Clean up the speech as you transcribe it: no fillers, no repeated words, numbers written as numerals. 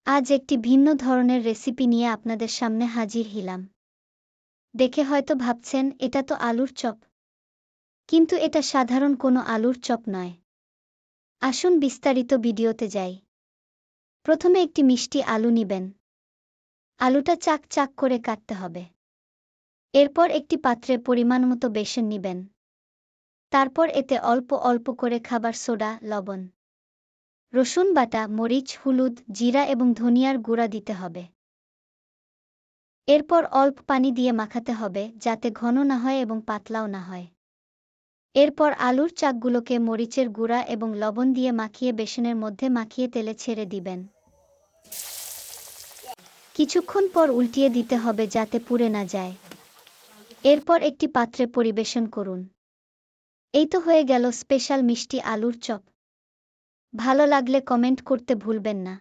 আজ একটি ভিন্ন ধরনের রেসিপি নিয়ে আপনাদের সামনে হাজির হলাম। দেখে হয়তো ভাবছেন এটা তো আলুর চপ, কিন্তু এটা সাধারণ কোনো আলুর চপ নয়। আসুন বিস্তারিত ভিডিওতে যাই। প্রথমে একটি মিষ্টি আলু নিবেন। আলুটা চাক চাক করে কাটতে হবে। এরপর একটি পাত্রে পরিমাণমতো বেসন নিবেন। তারপর এতে অল্প অল্প করে খাবার সোডা, লবণ, রসুন বাটা, মরিচ, হলুদ, জিরা এবং ধনিয়ার গুঁড়া দিতে হবে। এরপর অল্প পানি দিয়ে মাখাতে হবে যাতে ঘন না হয় এবং পাতলাও না হয়। এরপর আলুর চাকগুলোকে মরিচের গুঁড়া এবং লবণ দিয়ে মাখিয়ে বেসনের মধ্যে মাখিয়ে তেলে ছেড়ে দিবেন। কিছুক্ষণ পর উল্টিয়ে দিতে হবে যাতে পুড়ে না যায়। এরপর একটি পাত্রে পরিবেশন করুন। এই তো হয়ে গেল স্পেশাল মিষ্টি আলুর চপ। ভালো লাগলে কমেন্ট করতে ভুলবেন না।